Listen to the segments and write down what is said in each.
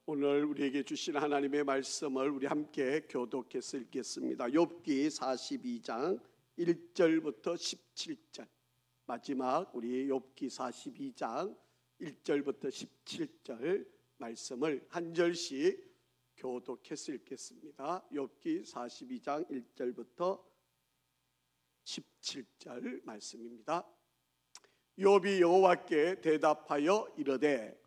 오늘 우리에게 주신 하나님의 말씀을 우리 함께 교독해서 읽겠습니다. 욥기 42장 1절부터 17절, 마지막 우리 욥기 42장 1절부터 17절 말씀을 한 절씩 교독해서 읽겠습니다. 욥기 42장 1절부터 17절 말씀입니다. 욥이 여호와께 대답하여 이르되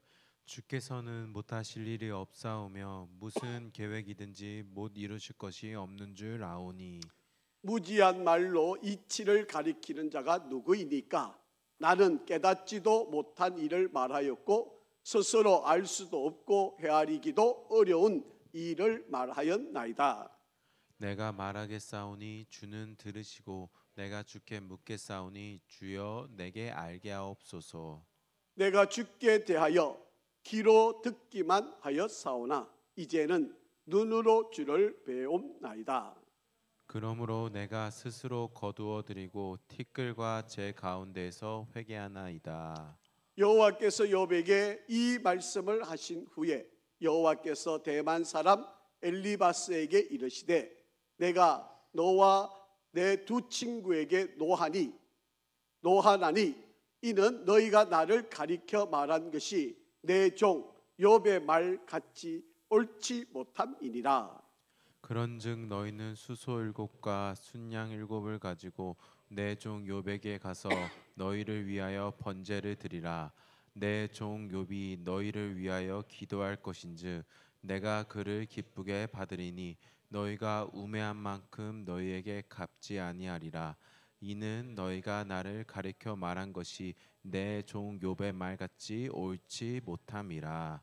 주께서는 못하실 일이 없사오며 무슨 계획이든지 못 이루실 것이 없는 줄 아오니 무지한 말로 이치를 가리키는 자가 누구이니까? 나는 깨닫지도 못한 일을 말하였고 스스로 알 수도 없고 헤아리기도 어려운 일을 말하였나이다. 내가 말하겠사오니 주는 들으시고 내가 주께 묻겠사오니 주여 내게 알게 하옵소서. 내가 주께 대하여 귀로 듣기만 하였사오나 이제는 눈으로 주를 배움나이다. 그러므로 내가 스스로 거두어 드리고 티끌과 제 가운데에서 회개하나이다. 여호와께서 욥에게 이 말씀을 하신 후에 여호와께서 대만 사람 엘리바스에게 이르시되 내가 너와 내 두 친구에게 노하나니 이는 너희가 나를 가리켜 말한 것이 내 종 욥의 말 같이 옳지 못함이니라. 그런즉 너희는 수소 7과 순양 7을 가지고 내 종 욥에게 가서 너희를 위하여 번제를 드리라. 내 종 욥이 너희를 위하여 기도할 것인즉 내가 그를 기쁘게 받으리니 너희가 우매한 만큼 너희에게 갚지 아니하리라. 이는 너희가 나를 가리켜 말한 것이 내 종 욥의 말같이 옳지 못함이라.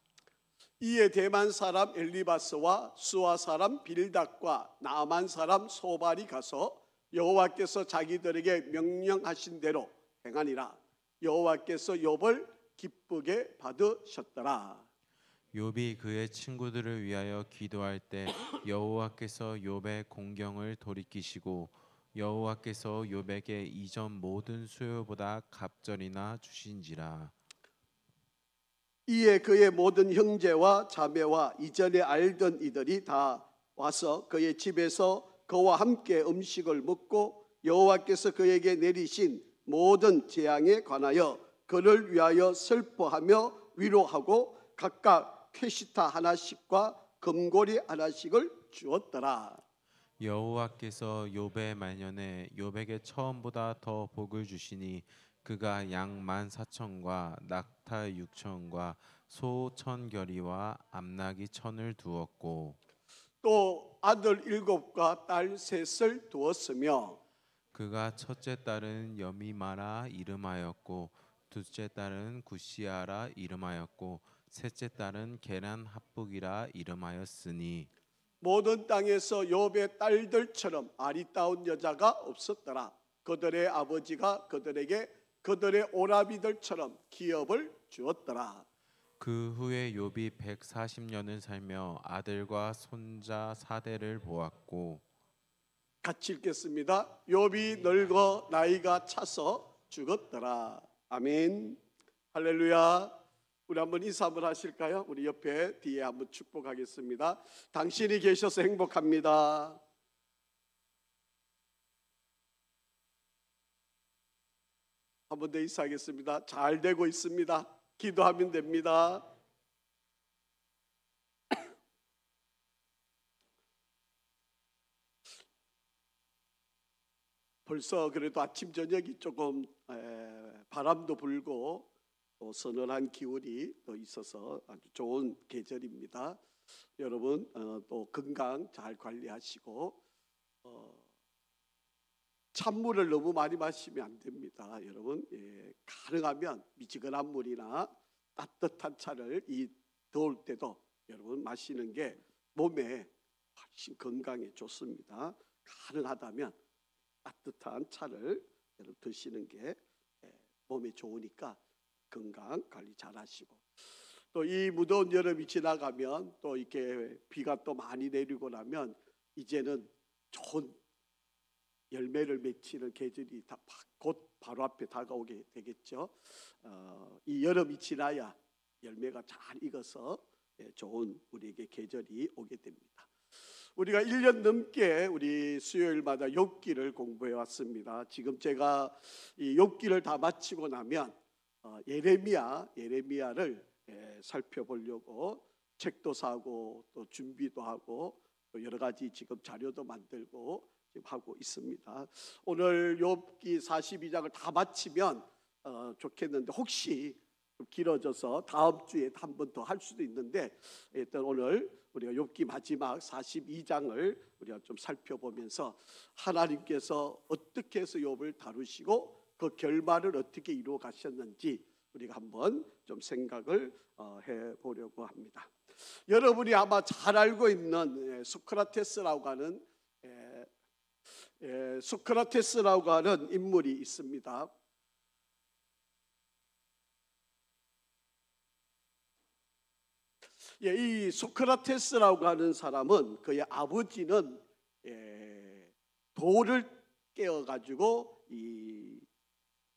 이에 대만 사람 엘리바스와 수아 사람 빌닷과 나아만 사람 소발이 가서 여호와께서 자기들에게 명령하신 대로 행하니라. 여호와께서 욥을 기쁘게 받으셨더라. 욥이 그의 친구들을 위하여 기도할 때 여호와께서 욥의 공경을 돌이키시고 여호와께서 욥에게 이전 모든 수요보다 갑절이나 주신지라. 이에 그의 모든 형제와 자매와 이전에 알던 이들이 다 와서 그의 집에서 그와 함께 음식을 먹고 여호와께서 그에게 내리신 모든 재앙에 관하여 그를 위하여 슬퍼하며 위로하고 각각 쾌시타 하나씩과 금고리 하나씩을 주었더라. 여호와께서 욥의 말년에 욥에게 처음보다 더 복을 주시니 그가 양 14,000과 낙타 6,000과 소 1,000결이와 암나귀 1,000을 두었고 또 아들 7과 딸 3을 두었으며 그가 첫째 딸은 여미마라 이름하였고 둘째 딸은 구시아라 이름하였고 셋째 딸은 게란 합북이라 이름하였으니 모든 땅에서 욥의 딸들처럼 아리따운 여자가 없었더라. 그들의 아버지가 그들에게 그들의 오라비들처럼 기업을 주었더라. 그 후에 욥이 140년을 살며 아들과 손자 4대를 보았고 같이 읽겠습니다. 욥이 늙어 나이가 차서 죽었더라. 아멘. 할렐루야. 우리 한번 인사 한번 하실까요? 우리 옆에 뒤에 한번 축복하겠습니다. 당신이 계셔서 행복합니다. 한 번 더 인사하겠습니다. 잘 되고 있습니다. 기도하면 됩니다. 벌써 그래도 아침 저녁이 조금 바람도 불고 또 서늘한 기운이 또 있어서 아주 좋은 계절입니다. 여러분 또 건강 잘 관리하시고 찬물을 너무 많이 마시면 안 됩니다. 여러분 가능하면 미지근한 물이나 따뜻한 차를 이 더울 때도 여러분 마시는 게 몸에 훨씬 건강에 좋습니다. 가능하다면 따뜻한 차를 여러분 드시는 게 몸에 좋으니까 건강 관리 잘 하시고 또 이 무더운 여름이 지나가면 또 이렇게 비가 또 많이 내리고 나면 이제는 좋은 열매를 맺히는 계절이 곧 바로 앞에 다가오게 되겠죠. 이 여름이 지나야 열매가 잘 익어서 좋은 우리에게 계절이 오게 됩니다. 우리가 1년 넘게 우리 수요일마다 욥기를 공부해 왔습니다. 지금 제가 이 욥기를 다 마치고 나면 예레미야를 살펴보려고 책도 사고 또 준비도 하고 또 여러 가지 지금 자료도 만들고 지금 하고 있습니다. 오늘 욥기 42장을 다 마치면 좋겠는데 혹시 길어져서 다음 주에 한 번 더 할 수도 있는데 일단 오늘 우리가 욥기 마지막 42장을 우리가 좀 살펴보면서 하나님께서 어떻게 해서 욥을 다루시고 그 결말을 어떻게 이루어 가셨는지 우리가 한번 좀 생각을 해보려고 합니다. 여러분이 아마 잘 알고 있는 소크라테스라고 하는 인물이 있습니다. 이 소크라테스라고 하는 사람은 그의 아버지는 돌을 깨어가지고 이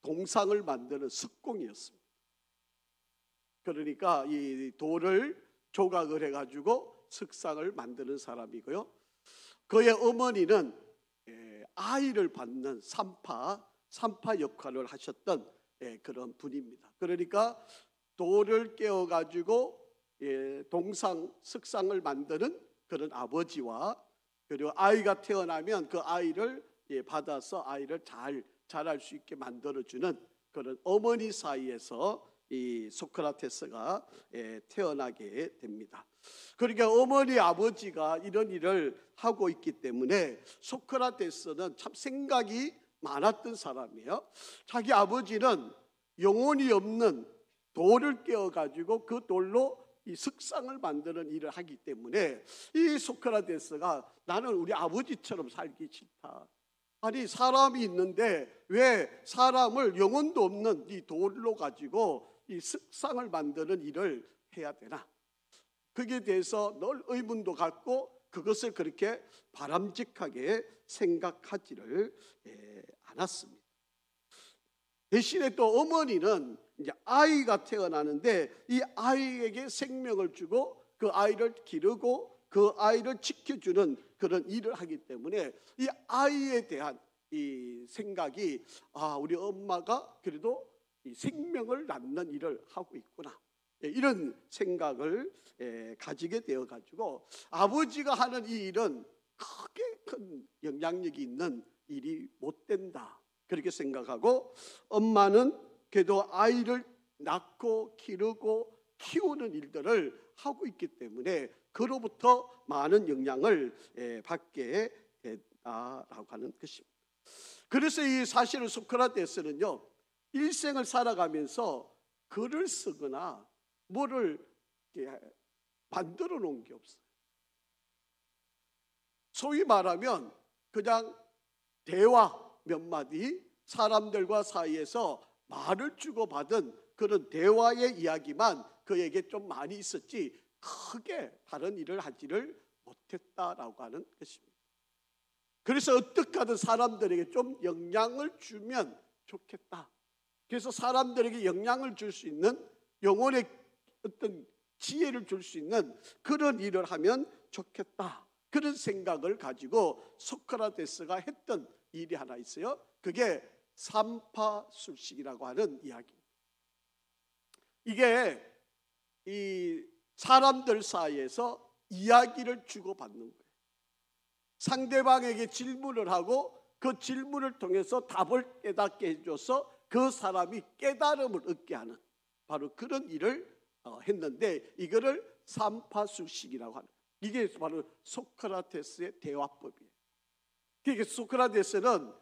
동상을 만드는 석공이었습니다. 그러니까 이 돌을 조각을 해가지고 석상을 만드는 사람이고요. 그의 어머니는 아이를 낳는 산파 역할을 하셨던 그런 분입니다. 그러니까 돌을 깨어가지고 동상 석상을 만드는 그런 아버지와 그리고 아이가 태어나면 그 아이를 받아서 아이를 잘 자랄 수 있게 만들어주는 그런 어머니 사이에서 이 소크라테스가 태어나게 됩니다. 그러니까 어머니 아버지가 이런 일을 하고 있기 때문에 소크라테스는 참 생각이 많았던 사람이에요. 자기 아버지는 영혼이 없는 돌을 깨어가지고 그 돌로 이 석상을 만드는 일을 하기 때문에 이 소크라테스가 나는 우리 아버지처럼 살기 싫다. 아니 사람이 있는데 왜 사람을 영혼도 없는 이 돌로 가지고 이 석상을 만드는 일을 해야 되나? 거기에 대해서 늘 의문도 갖고 그것을 그렇게 바람직하게 생각하지를 않았습니다. 대신에 또 어머니는 이제 아이가 태어나는데 이 아이에게 생명을 주고 그 아이를 기르고 그 아이를 지켜주는 그런 일을 하기 때문에 이 아이에 대한 이 생각이 우리 엄마가 그래도 이 생명을 낳는 일을 하고 있구나, 이런 생각을 가지게 되어 가지고 아버지가 하는 이 일은 크게 큰 영향력이 있는 일이 못 된다 그렇게 생각하고 엄마는 그래도 아이를 낳고 기르고 키우는 일들을 하고 있기 때문에 그로부터 많은 영향을 받게 됐다라고 하는 것입니다. 그래서 이 사실은 소크라테스는요 일생을 살아가면서 글을 쓰거나 뭐를 만들어 놓은 게 없어요. 소위 말하면 그냥 대화 몇 마디 사람들과 사이에서 말을 주고받은 그런 대화의 이야기만 그에게 좀 많이 있었지 크게 다른 일을 하지를 못했다라고 하는 것입니다. 그래서 어떻게 하든 사람들에게 좀 영향을 주면 좋겠다. 그래서 사람들에게 영향을 줄 수 있는 영혼의 어떤 지혜를 줄 수 있는 그런 일을 하면 좋겠다. 그런 생각을 가지고 소크라테스가 했던 일이 하나 있어요. 그게 삼파술식이라고 하는 이야기입니다. 이게 이 사람들 사이에서 이야기를 주고받는 거예요. 상대방에게 질문을 하고 그 질문을 통해서 답을 깨닫게 해줘서 그 사람이 깨달음을 얻게 하는 바로 그런 일을 했는데 이거를 삼파술식이라고 하는 거예요. 이게 바로 소크라테스의 대화법이에요. 그러니까 소크라테스는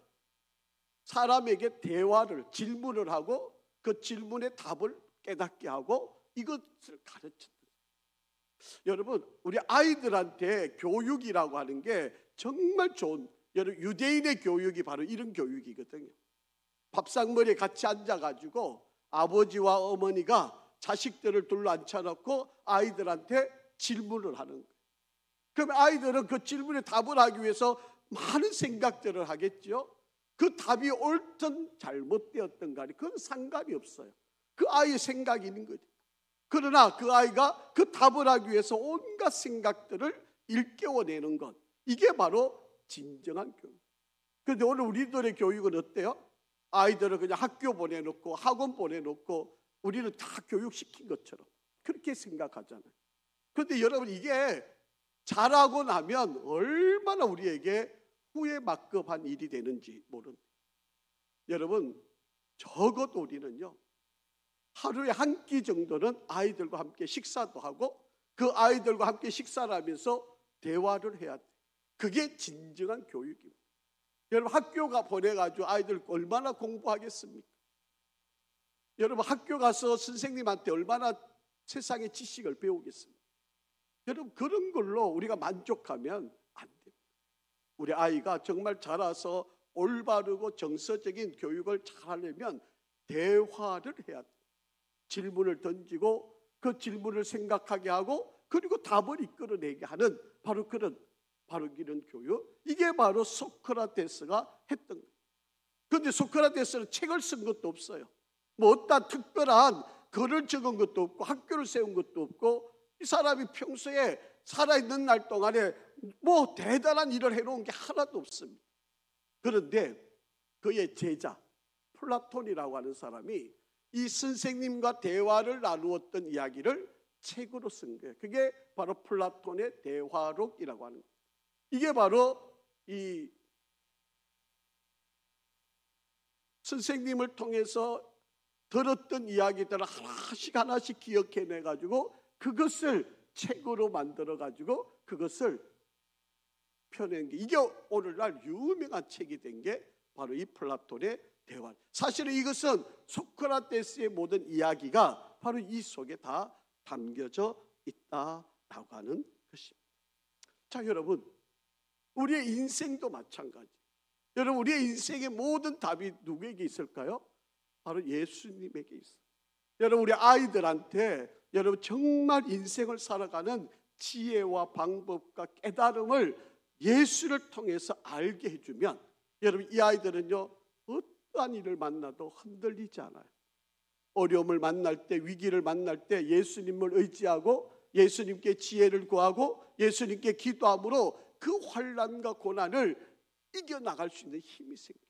사람에게 대화를 질문을 하고 그 질문의 답을 깨닫게 하고 이것을 가르쳤다. 여러분 우리 아이들한테 교육이라고 하는 게 정말 좋은 여러분 유대인의 교육이 바로 이런 교육이거든요. 밥상머리에 같이 앉아가지고 아버지와 어머니가 자식들을 둘러 앉혀놓고 아이들한테 질문을 하는 거예요. 그럼 아이들은 그 질문에 답을 하기 위해서 많은 생각들을 하겠죠. 그 답이 옳든 잘못되었든 간에 그건 상관이 없어요. 그 아이의 생각이 있는 거죠. 그러나 그 아이가 그 답을 하기 위해서 온갖 생각들을 일깨워내는 것, 이게 바로 진정한 교육. 그런데 오늘 우리들의 교육은 어때요? 아이들을 그냥 학교 보내놓고 학원 보내놓고 우리는 다 교육시킨 것처럼 그렇게 생각하잖아요. 그런데 여러분, 이게 잘하고 나면 얼마나 우리에게 후회막급한 일이 되는지 모릅니다. 여러분, 적어도 우리는요, 하루에 한 끼 정도는 아이들과 함께 식사도 하고 그 아이들과 함께 식사를 하면서 대화를 해야 돼요. 그게 진정한 교육입니다. 여러분, 학교가 보내가지고 아이들 얼마나 공부하겠습니까? 여러분, 학교 가서 선생님한테 얼마나 세상의 지식을 배우겠습니까? 여러분, 그런 걸로 우리가 만족하면 안 됩니다. 우리 아이가 정말 자라서 올바르고 정서적인 교육을 잘하려면 대화를 해야 돼요. 질문을 던지고 그 질문을 생각하게 하고 그리고 답을 이끌어내게 하는 바로 이런 교육, 이게 바로 소크라테스가 했던 거예요. 그런데 소크라테스는 책을 쓴 것도 없어요. 뭐 어떤 특별한 글을 적은 것도 없고 학교를 세운 것도 없고, 이 사람이 평소에 살아있는 날 동안에 뭐 대단한 일을 해놓은 게 하나도 없습니다. 그런데 그의 제자 플라톤이라고 하는 사람이 이 선생님과 대화를 나누었던 이야기를 책으로 쓴 거예요. 그게 바로 플라톤의 대화록이라고 하는 거예요. 이게 바로 이 선생님을 통해서 들었던 이야기들을 하나씩 기억해내 가지고 그것을 책으로 만들어 가지고 그것을 펴낸 게, 이게 오늘날 유명한 책이 된 게 바로 이 플라톤의 대화. 사실은 이것은 소크라테스의 모든 이야기가 바로 이 속에 다 담겨져 있다라고 하는 것입니다. 자, 여러분, 우리의 인생도 마찬가지. 여러분, 우리의 인생의 모든 답이 누구에게 있을까요? 바로 예수님에게 있어요. 여러분, 우리 아이들한테 여러분 정말 인생을 살아가는 지혜와 방법과 깨달음을 예수를 통해서 알게 해주면, 여러분, 이 아이들은요 어떠한 일을 만나도 흔들리지 않아요. 어려움을 만날 때, 위기를 만날 때 예수님을 의지하고 예수님께 지혜를 구하고 예수님께 기도함으로 그 환난과 고난을 이겨나갈 수 있는 힘이 생겨요.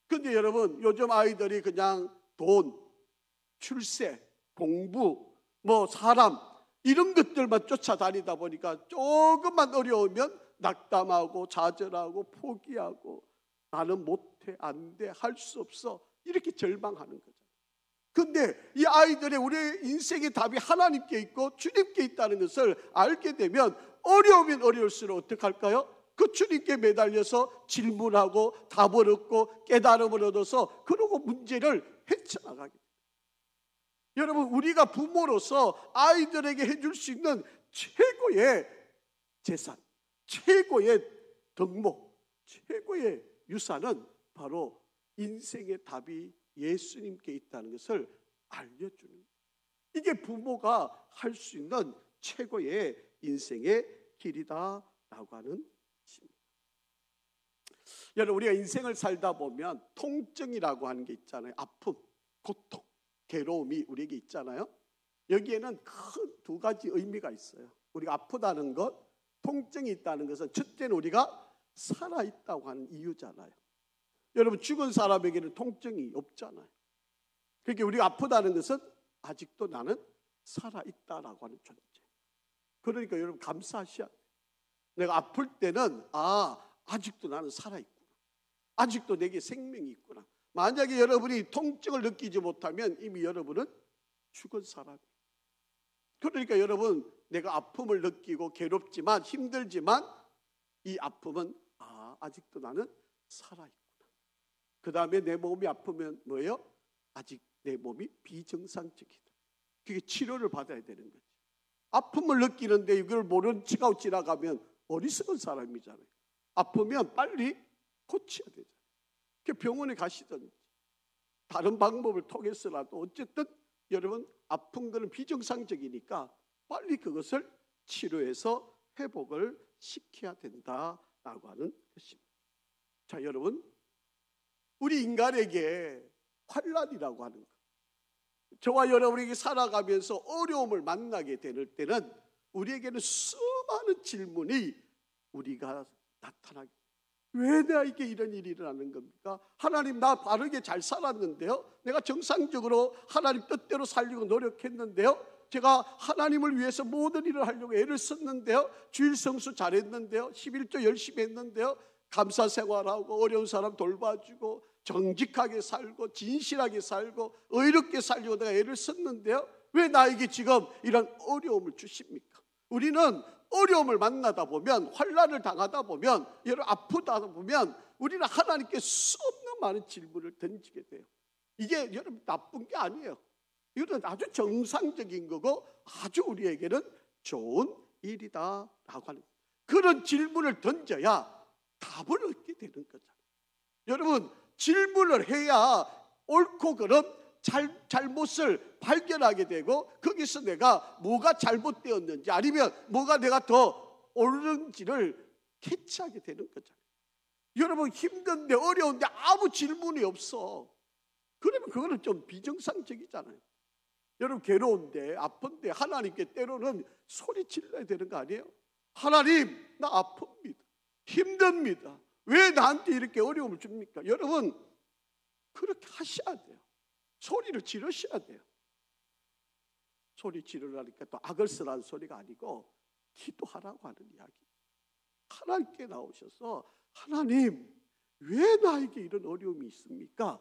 그런데 여러분, 요즘 아이들이 그냥 돈, 출세, 공부, 뭐 사람, 이런 것들만 쫓아다니다 보니까 조금만 어려우면 낙담하고 좌절하고 포기하고 나는 못해, 안 돼, 할 수 없어, 이렇게 절망하는 거죠. 근데 이 아이들의 우리의 인생의 답이 하나님께 있고 주님께 있다는 것을 알게 되면 어려우면 어려울수록 어떻게 할까요? 그 주님께 매달려서 질문하고 답을 얻고 깨달음을 얻어서 그러고 문제를 헤쳐나가게 됩니다. 여러분, 우리가 부모로서 아이들에게 해줄 수 있는 최고의 재산, 최고의 덕목, 최고의 유산은 바로 인생의 답이 예수님께 있다는 것을 알려주는 거예요. 이게 부모가 할 수 있는 최고의 인생의 길이다라고 하는 것입니다. 여러분, 우리가 인생을 살다 보면 통증이라고 하는 게 있잖아요. 아픔, 고통, 괴로움이 우리에게 있잖아요. 여기에는 큰 두 가지 의미가 있어요. 우리가 아프다는 것, 통증이 있다는 것은 첫째는 우리가 살아있다고 하는 이유잖아요. 여러분, 죽은 사람에게는 통증이 없잖아요. 그러니까 우리가 아프다는 것은 아직도 나는 살아있다라고 하는 존재. 그러니까 여러분, 감사하셔야 돼요. 내가 아플 때는 아직도 나는 살아있구나, 아직도 내게 생명이 있구나. 만약에 여러분이 통증을 느끼지 못하면 이미 여러분은 죽은 사람이에요. 그러니까 여러분, 내가 아픔을 느끼고 괴롭지만 힘들지만 이 아픔은 아직도 나는 살아있구나. 그 다음에 내 몸이 아프면 뭐예요? 아직 내 몸이 비정상적이다. 그게 치료를 받아야 되는 거지. 아픔을 느끼는데 이걸 모른 척하고 지나가면 어리석은 사람이잖아요. 아프면 빨리 고쳐야 되잖아요. 병원에 가시든지 다른 방법을 통해서라도 어쨌든 여러분, 아픈 거는 비정상적이니까 빨리 그것을 치료해서 회복을 시켜야 된다라고 하는 것입니다. 자, 여러분, 우리 인간에게 환난이라고 하는 것, 저와 여러분에게 살아가면서 어려움을 만나게 될 때는 우리에게는 수많은 질문이 우리가 나타나게, 왜 나에게 이런 일이 일어나는 겁니까? 하나님, 나 바르게 잘 살았는데요, 내가 정상적으로 하나님 뜻대로 살려고 노력했는데요, 제가 하나님을 위해서 모든 일을 하려고 애를 썼는데요, 주일 성수 잘했는데요, 11조 열심히 했는데요, 감사 생활하고 어려운 사람 돌봐주고 정직하게 살고 진실하게 살고 의롭게 살려고 내가 애를 썼는데요, 왜 나에게 지금 이런 어려움을 주십니까? 우리는 어려움을 만나다 보면, 환난을 당하다 보면, 여러분 아프다 보면 우리는 하나님께 수없는 많은 질문을 던지게 돼요. 이게 여러분 나쁜 게 아니에요. 이건 아주 정상적인 거고 아주 우리에게는 좋은 일이다라고 하는 거예요. 그런 질문을 던져야 답을 얻게 되는 거잖아요. 여러분, 질문을 해야 옳고 그름, 잘못을 발견하게 되고 거기서 내가 뭐가 잘못되었는지 아니면 뭐가 내가 더 옳은지를 캐치하게 되는 거잖아요. 여러분, 힘든데 어려운데 아무 질문이 없어. 그러면 그거는 좀 비정상적이잖아요. 여러분, 괴로운데 아픈데 하나님께 때로는 소리 질러야 되는 거 아니에요? 하나님, 나 아픕니다, 힘듭니다, 왜 나한테 이렇게 어려움을 줍니까? 여러분, 그렇게 하셔야 돼요. 소리를 지르셔야 돼요. 소리 지르라니까 또 악을쓰라는 소리가 아니고 기도하라고 하는 이야기. 하나님께 나오셔서, 하나님, 왜 나에게 이런 어려움이 있습니까?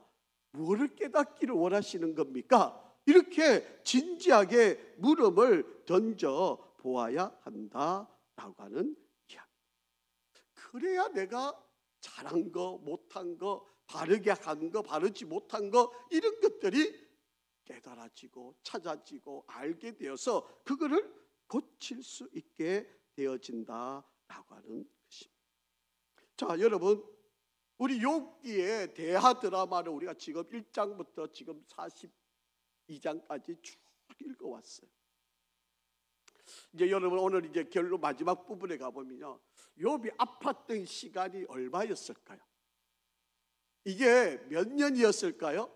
뭐를 깨닫기를 원하시는 겁니까? 이렇게 진지하게 물음을 던져 보아야 한다라고 하는 이야기. 그래야 내가 잘한 거, 못한 거, 바르게 한 거, 바르지 못한 거, 이런 것들이 깨달아지고 찾아지고 알게 되어서 그거를 고칠 수 있게 되어진다라고 하는 것입니다. 자, 여러분, 우리 욥기의 대하 드라마를 우리가 지금 1장부터 지금 42장까지 쭉 읽어왔어요. 이제 여러분, 오늘 이제 결론 마지막 부분에 가보면요, 욥이 아팠던 시간이 얼마였을까요? 이게 몇 년이었을까요?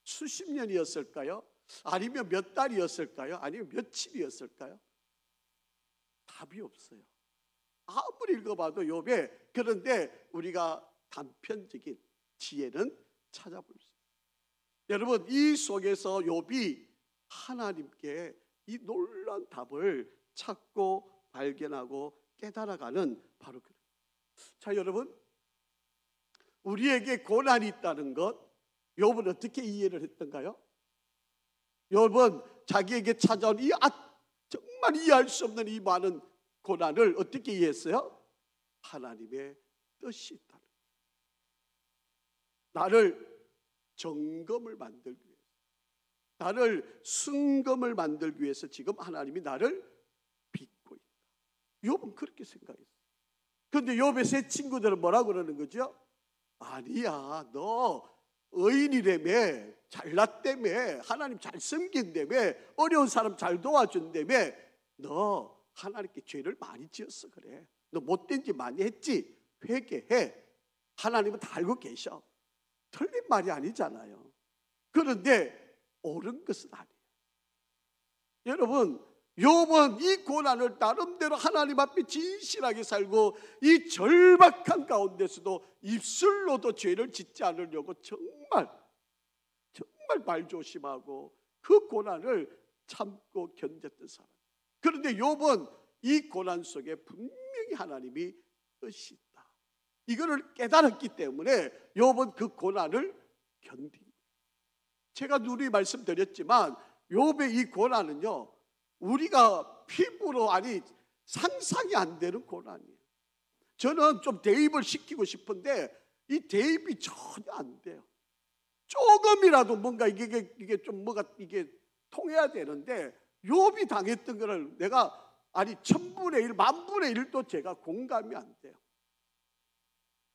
수십 년이었을까요? 아니면 몇 달이었을까요? 아니면 며칠이었을까요? 답이 없어요. 아무리 읽어봐도 욥에. 그런데 우리가 단편적인 지혜는 찾아볼 수 있어요. 여러분, 이 속에서 욥이 하나님께 이 놀라운 답을 찾고 발견하고 깨달아가는 바로 그. 자, 여러분, 우리에게 고난이 있다는 것, 욥은 어떻게 이해를 했던가요? 욥은 자기에게 찾아온 이 정말 이해할 수 없는 이 많은 고난을 어떻게 이해했어요? 하나님의 뜻이 있다는 것. 나를 정금을 만들기 위해서, 나를 순금을 만들기 위해서 지금 하나님이 나를 빚고 있다. 욥은 그렇게 생각했어요. 그런데 욥의 세 친구들은 뭐라고 그러는 거죠? 아니야, 너 의인이라며, 잘났다며, 하나님 잘 섬긴다며, 어려운 사람 잘 도와준다며, 너 하나님께 죄를 많이 지었어. 그래, 너 못된 짓 많이 했지, 회개해. 하나님은 다 알고 계셔. 틀린 말이 아니잖아요. 그런데 옳은 것은 아니에요. 여러분, 욥은 이 고난을 나름대로 하나님 앞에 진실하게 살고 이 절박한 가운데서도 입술로도 죄를 짓지 않으려고 정말 말조심하고 그 고난을 참고 견뎠던 사람. 그런데 욥은 이 고난 속에 분명히 하나님이 뜻이 있다, 이거를 깨달았기 때문에 욥은 그 고난을 견딘 거예요. 제가 누누이 말씀드렸지만 욥의 이 고난은요, 우리가 피부로, 아니 상상이 안 되는 고난이에요. 저는 좀 대입을 시키고 싶은데 이 대입이 전혀 안 돼요. 조금이라도 뭔가 이게 좀 뭐가 이게 통해야 되는데, 욥이 당했던 거를 내가, 아니 1000분의 1, 10,000분의 1도 제가 공감이 안 돼요.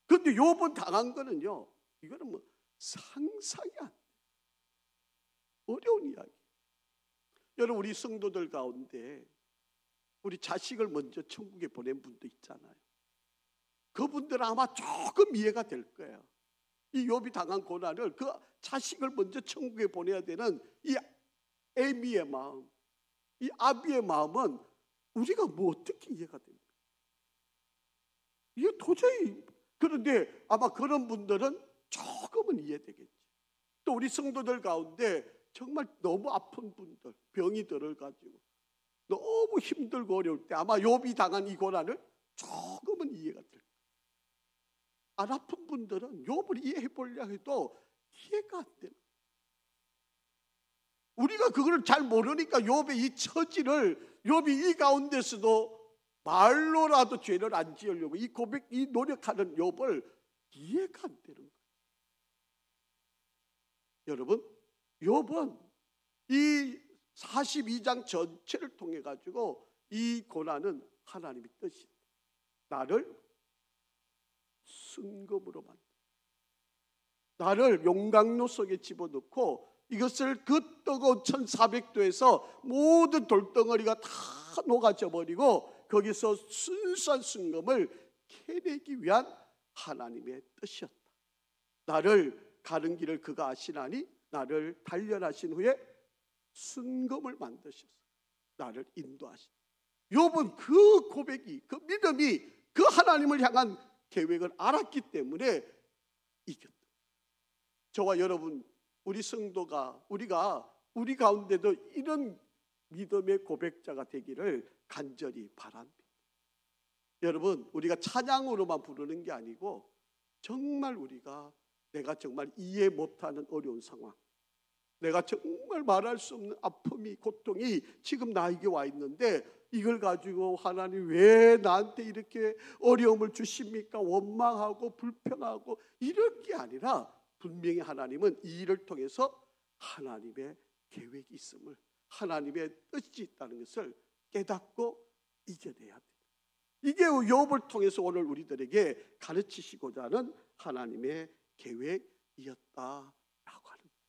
그런데 욥은 당한 거는요, 이거는 뭐 상상이 안 돼요. 어려운 이야기. 여러분, 우리 성도들 가운데 우리 자식을 먼저 천국에 보낸 분도 있잖아요. 그분들은 아마 조금 이해가 될 거예요. 이 욥이 당한 고난을, 그 자식을 먼저 천국에 보내야 되는 이 에미의 마음, 이 아비의 마음은 우리가 뭐 어떻게 이해가 됩니까? 이게 도저히. 그런데 아마 그런 분들은 조금은 이해되겠지. 또 우리 성도들 가운데 정말 너무 아픈 분들, 병이 들어가지고 너무 힘들고 어려울 때 아마 욥이 당한 이 고난을 조금은 이해가 될 거예요. 안 아픈 분들은 욥을 이해해 보려 해도 이해가 안 되는 거예요. 우리가 그걸 잘 모르니까 욥의 이 처지를, 욥이 이 가운데서도 말로라도 죄를 안 지으려고 이 노력하는 욥을 이해가 안 되는 거예요. 여러분, 욥은 이 42장 전체를 통해 가지고 이 고난은 하나님의 뜻이다. 나를 순금으로 만든, 나를 용광로 속에 집어넣고 이것을 그 뜨거운 1400도에서 모든 돌덩어리가 다 녹아져 버리고 거기서 순수한 순금을 캐내기 위한 하나님의 뜻이었다. 나를 가는 길을 그가 아시나니 나를 단련하신 후에 순금을 만드셔서 나를 인도하시다. 욥은 그 고백이, 그 믿음이, 그 하나님을 향한 계획을 알았기 때문에 이겼다. 저와 여러분, 우리 성도가, 우리 가운데도 이런 믿음의 고백자가 되기를 간절히 바랍니다. 여러분, 우리가 찬양으로만 부르는 게 아니고 정말 내가 정말 이해 못하는 어려운 상황, 내가 정말 말할 수 없는 아픔이, 고통이 지금 나에게 와 있는데 이걸 가지고 하나님 왜 나한테 이렇게 어려움을 주십니까? 원망하고 불평하고 이럴 게 아니라 분명히 하나님은 이 일을 통해서 하나님의 계획이 있음을, 하나님의 뜻이 있다는 것을 깨닫고 이겨내야 돼요. 이게 욥을 통해서 오늘 우리들에게 가르치시고자 하는 하나님의 계획이었다라고 하는 거예요.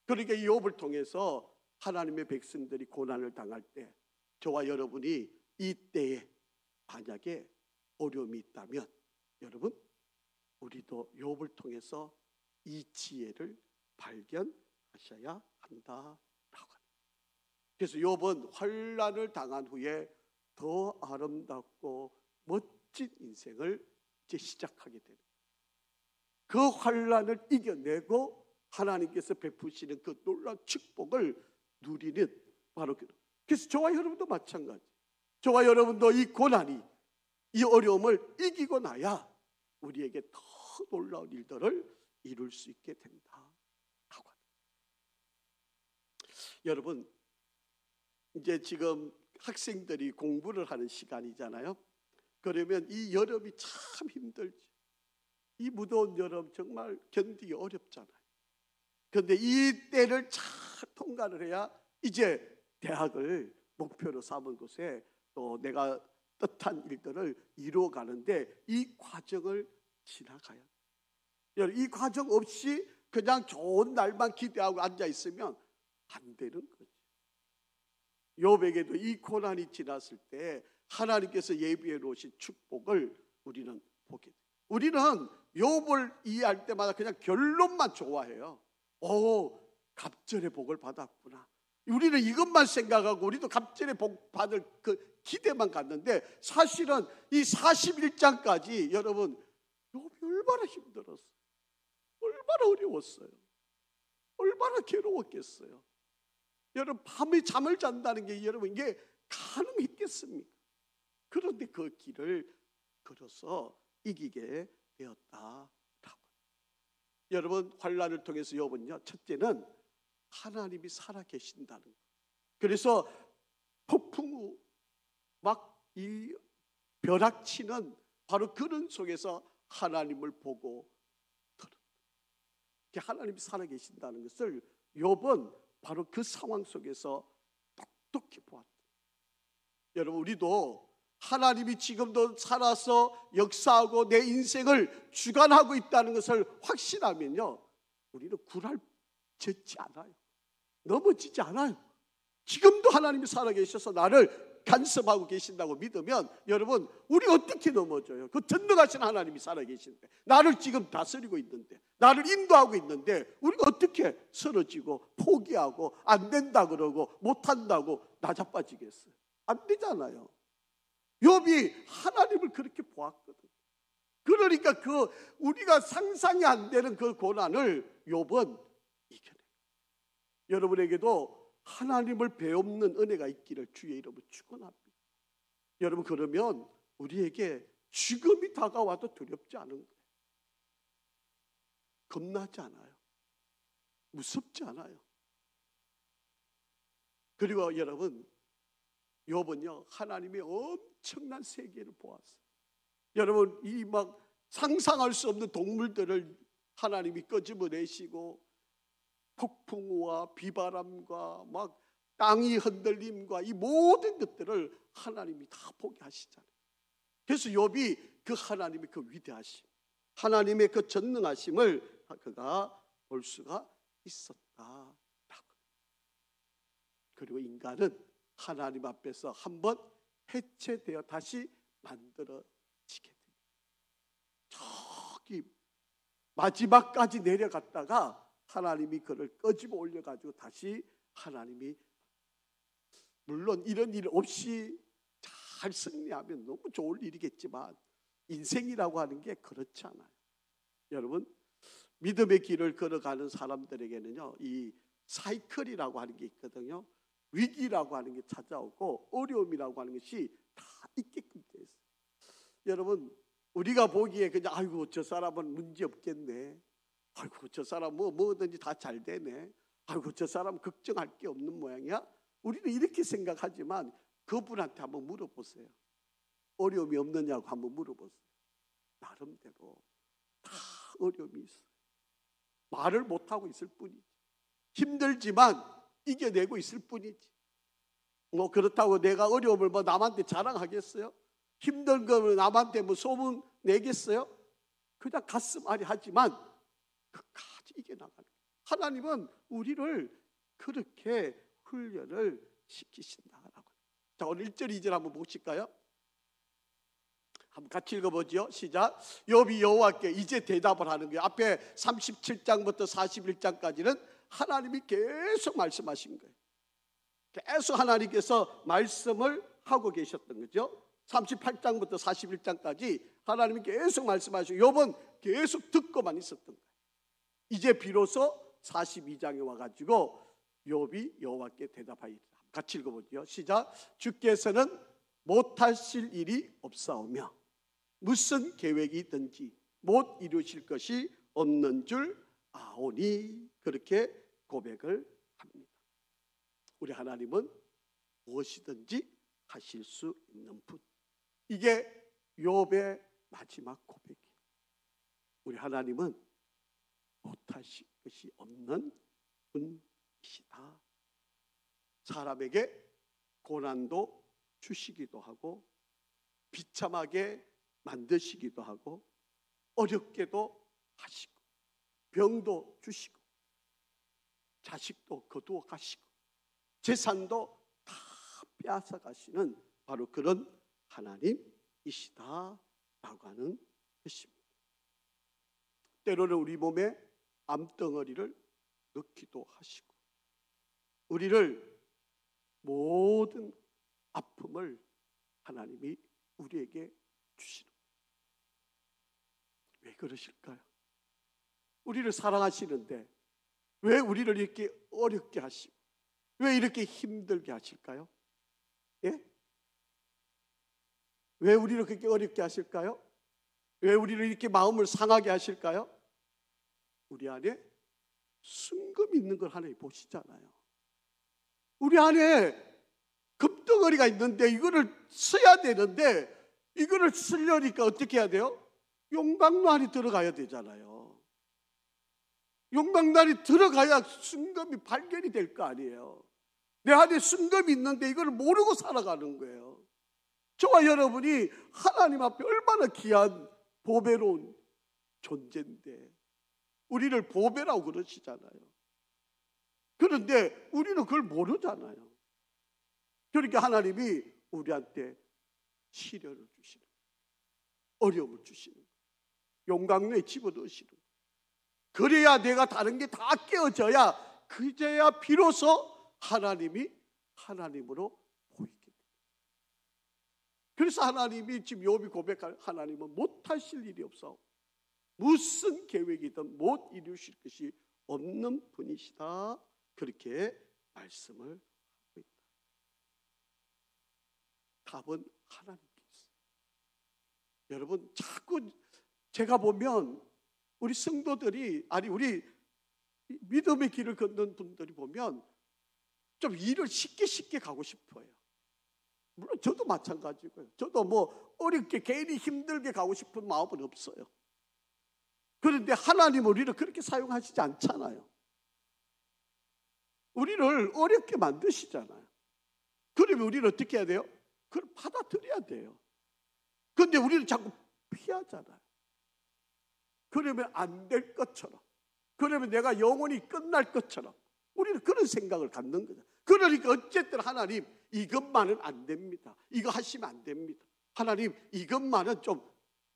그러니까 이 욥을 통해서 하나님의 백성들이 고난을 당할 때 저와 여러분이 이때에 만약에 어려움이 있다면 여러분, 우리도 욥을 통해서 이 지혜를 발견하셔야 한다라고 합니다. 그래서 욥은 환난을 당한 후에 더 아름답고 멋진 인생을 이제 시작하게 됩니다. 그 환난을 이겨내고 하나님께서 베푸시는 그 놀라운 축복을 누리는 바로 그래서 저와 여러분도 마찬가지. 저와 여러분도 이 고난이, 이 어려움을 이기고 나야 우리에게 더 놀라운 일들을 이룰 수 있게 된다라고 합니다. 여러분, 이제 지금 학생들이 공부를 하는 시간이잖아요. 그러면 이 여름이 참 힘들죠. 이 무더운 여름 정말 견디기 어렵잖아요. 그런데 이 때를 잘 통과를 해야 이제 대학을 목표로 삼은 곳에 또 내가 뜻한 일들을 이루어가는데 이 과정을 지나가야 돼요. 이 과정 없이 그냥 좋은 날만 기대하고 앉아있으면 안 되는 거죠. 욥에게도 이 고난이 지났을 때 하나님께서 예비해 놓으신 축복을 우리는 보게 돼요. 우리는 욥을 이해할 때마다 그냥 결론만 좋아해요. 갑절의 복을 받았구나. 우리는 이것만 생각하고 우리도 갑절의 복 받을 그 기대만 갖는데 사실은 이 41장까지 여러분 욥이 얼마나 힘들었어요. 얼마나 어려웠어요. 얼마나 괴로웠겠어요. 여러분, 밤에 잠을 잔다는 게 여러분 이게 가능했겠습니까? 그런데 그 길을 걸어서 이기게 되었다라고. 여러분, 환난을 통해서 욥은요, 첫째는 하나님이 살아계신다는 것. 그래서 폭풍 후 막 이 벼락치는 바로 그런 속에서 하나님을 보고 들었다. 하나님이 살아계신다는 것을 욥은 바로 그 상황 속에서 똑똑히 보았다. 여러분, 우리도 하나님이 지금도 살아서 역사하고 내 인생을 주관하고 있다는 것을 확신하면요, 우리는 굴하지 않아요. 넘어지지 않아요. 지금도 하나님이 살아계셔서 나를 간섭하고 계신다고 믿으면 여러분, 우리 어떻게 넘어져요? 그 전능하신 하나님이 살아계신데, 나를 지금 다스리고 있는데, 나를 인도하고 있는데, 우리가 어떻게 쓰러지고 포기하고 안 된다 그러고 못한다고 나자빠지겠어요? 안 되잖아요. 욥이 하나님을 그렇게 보았거든. 그러니까 그 우리가 상상이 안 되는 그 고난을 욥은 이겨내. 여러분에게도 하나님을 배움는 은혜가 있기를 주의 이름으로 축원합니다. 여러분, 그러면 우리에게 죽음이 다가와도 두렵지 않은 거예요. 겁나지 않아요. 무섭지 않아요. 그리고 여러분, 욥은요 하나님의 엄청난 세계를 보았어요. 여러분, 이 막 상상할 수 없는 동물들을 하나님이 끄집어내시고 폭풍우와 비바람과 막 땅이 흔들림과 이 모든 것들을 하나님이 다 보게 하시잖아요. 그래서 욥이 그 하나님의 그 위대하심, 하나님의 그 전능하심을 그가 볼 수가 있었다. 그리고 인간은 하나님 앞에서 한번 해체되어 다시 만들어지게 됩니다. 저기 마지막까지 내려갔다가 하나님이 그를 끄집어 올려가지고 다시 하나님이, 물론 이런 일 없이 잘 승리하면 너무 좋을 일이겠지만 인생이라고 하는 게 그렇지 않아요. 여러분, 믿음의 길을 걸어가는 사람들에게는요 이 사이클이라고 하는 게 있거든요. 위기라고 하는 게 찾아오고 어려움이라고 하는 것이 다 있게끔 돼 있어요. 여러분, 우리가 보기에 그냥 아이고 저 사람은 문제 없겠네, 아이고 저 사람 뭐든지 다 잘 되네, 아이고 저 사람 걱정할 게 없는 모양이야, 우리는 이렇게 생각하지만 그분한테 한번 물어보세요. 어려움이 없느냐고 한번 물어보세요. 나름대로 다 어려움이 있어요. 말을 못하고 있을 뿐이지, 힘들지만 이겨내고 있을 뿐이지. 뭐 그렇다고 내가 어려움을 뭐 남한테 자랑하겠어요? 힘든 거를 남한테 뭐 소문 내겠어요? 그냥 가슴 아리 하지만 끝까지 이겨나가는 거예요. 하나님은 우리를 그렇게 훈련을 시키신다라고. 자, 오늘 1절 2절 한번 보실까요? 한번 같이 읽어보죠. 시작. 욥이 여호와께 이제 대답을 하는 거예요. 앞에 37장부터 41장까지는 하나님이 계속 말씀하신 거예요. 계속 하나님께서 말씀을 하고 계셨던 거죠. 38장부터 41장까지 하나님이 계속 말씀하시고 욥은 계속 듣고만 있었던 거예요. 이제 비로소 42장에 와가지고 욥이 여호와께 대답하였다. 같이 읽어보죠. 시작. 주께서는 못하실 일이 없사오며 무슨 계획이 있든지 못 이루실 것이 없는 줄 아오니, 그렇게 고백을 합니다. 우리 하나님은 무엇이든지 하실 수 있는 분. 이게 욥의 마지막 고백이에요. 우리 하나님은 못하실 것이 없는 분이시다. 사람에게 고난도 주시기도 하고 비참하게 만드시기도 하고 어렵게도 하시고 병도 주시고 자식도 거두어 가시고 재산도 다 빼앗아 가시는 바로 그런 하나님이시다라고 하는 것입니다. 때로는 우리 몸에 암덩어리를 넣기도 하시고 우리를 모든 아픔을 하나님이 우리에게 주시는, 왜 그러실까요? 우리를 사랑하시는데 왜 우리를 이렇게 어렵게 하시고 왜 이렇게 힘들게 하실까요? 예? 왜 우리를 그렇게 어렵게 하실까요? 왜 우리를 이렇게 마음을 상하게 하실까요? 우리 안에 순금이 있는 걸 하나님 보시잖아요. 우리 안에 금덩어리가 있는데 이거를 써야 되는데 이거를 쓰려니까 어떻게 해야 돼요? 용광로 안에 들어가야 되잖아요. 용광로 안에 들어가야 순금이 발견이 될 거 아니에요. 내 안에 순금이 있는데 이걸 모르고 살아가는 거예요. 저와 여러분이 하나님 앞에 얼마나 귀한 보배로운 존재인데 우리를 보배라고 그러시잖아요. 그런데 우리는 그걸 모르잖아요. 그러니까 하나님이 우리한테 시련을 주시는 거예요. 어려움을 주시는 거예요. 용광로에 집어넣으시는 거예요. 그래야 내가 다른 게 다 깨어져야 그제야 비로소 하나님이 하나님으로 보이게 돼요. 그래서 하나님이 지금 욥이 고백할 하나님은 못하실 일이 없어. 무슨 계획이든 못 이루실 것이 없는 분이시다. 그렇게 말씀을 하고 있다. 답은 하나님께 있어요. 여러분, 자꾸 제가 보면 우리 성도들이, 아니 우리 믿음의 길을 걷는 분들이 보면 좀 일을 쉽게 가고 싶어요. 물론 저도 마찬가지고요. 저도 뭐 어렵게 괜히 힘들게 가고 싶은 마음은 없어요. 그런데 하나님은 우리를 그렇게 사용하시지 않잖아요. 우리를 어렵게 만드시잖아요. 그러면 우리는 어떻게 해야 돼요? 그걸 받아들여야 돼요. 그런데 우리는 자꾸 피하잖아요. 그러면 안 될 것처럼, 그러면 내가 영원히 끝날 것처럼 우리는 그런 생각을 갖는 거죠. 그러니까 어쨌든 하나님, 이것만은 안 됩니다. 이거 하시면 안 됩니다. 하나님, 이것만은 좀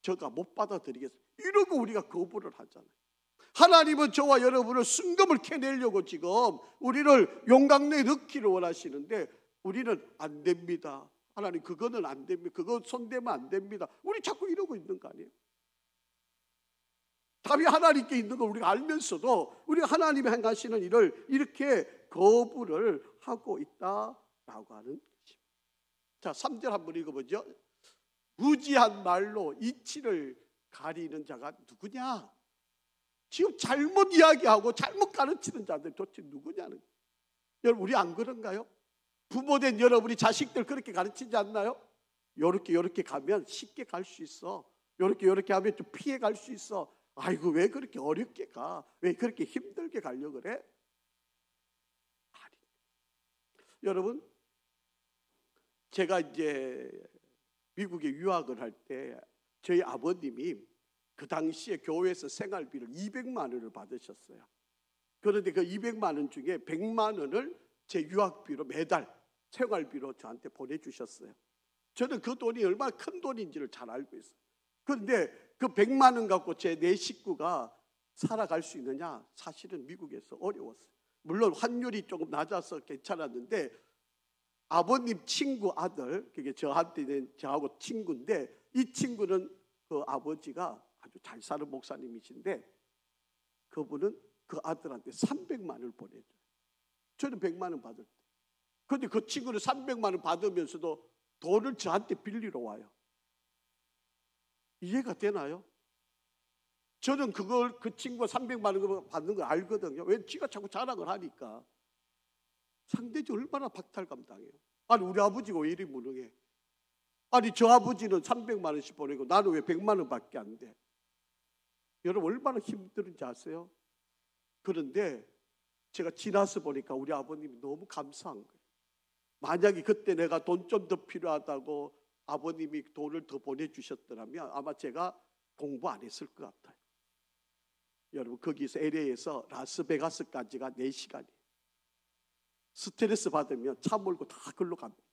제가 못 받아들이겠습니다. 이러고 우리가 거부를 하잖아요. 하나님은 저와 여러분을 순금을 캐내려고 지금 우리를 용광로에 넣기를 원하시는데 우리는 안 됩니다. 하나님, 그거는 안 됩니다. 그거 손대면 안 됩니다. 우리 자꾸 이러고 있는 거 아니에요? 답이 하나님께 있는 걸 우리가 알면서도 우리가 하나님이 행하시는 일을 이렇게 거부를 하고 있다라고 하는 것입니다. 자, 3절 한번 읽어보죠. 무지한 말로 이치를 가리는 자가 누구냐? 지금 잘못 이야기하고 잘못 가르치는 자들 도대체 누구냐는. 여러분, 우리 안 그런가요? 부모된 여러분이 자식들 그렇게 가르치지 않나요? 요렇게 가면 쉽게 갈 수 있어. 요렇게 하면 좀 피해 갈 수 있어. 아이고, 왜 그렇게 어렵게 가? 왜 그렇게 힘들게 가려고 그래? 아니. 여러분, 제가 이제 미국에 유학을 할 때 저희 아버님이 그 당시에 교회에서 생활비를 200만 원을 받으셨어요. 그런데 그 200만 원 중에 100만 원을 제 유학비로 매달 생활비로 저한테 보내주셨어요. 저는 그 돈이 얼마나 큰 돈인지를 잘 알고 있어요. 그런데 그 100만 원 갖고 제 네 식구가 살아갈 수 있느냐? 사실은 미국에서 어려웠어요. 물론 환율이 조금 낮아서 괜찮았는데 아버님 친구 아들, 그게 저한테는 저하고 친구인데 이 친구는 그 아버지가 아주 잘 사는 목사님이신데 그분은 그 아들한테 300만 원을 보내줘요. 저는 100만 원 받을 때. 그런데 그 친구는 300만 원 받으면서도 돈을 저한테 빌리러 와요. 이해가 되나요? 저는 그 친구가 300만 원 받는 걸 알거든요. 왜? 지가 자꾸 자랑을 하니까. 상대적으로 얼마나 박탈감 당해요. 아니, 우리 아버지가 왜 이리 무능해? 아니, 저 아버지는 300만 원씩 보내고 나는 왜 100만 원밖에 안 돼? 여러분, 얼마나 힘들은지 아세요? 그런데 제가 지나서 보니까 우리 아버님이 너무 감사한 거예요. 만약에 그때 내가 돈 좀 더 필요하다고 아버님이 돈을 더 보내주셨더라면 아마 제가 공부 안 했을 것 같아요. 여러분, 거기서 LA에서 라스베가스까지가 4시간이에요. 스트레스 받으면 차 몰고 다 글로 갑니다.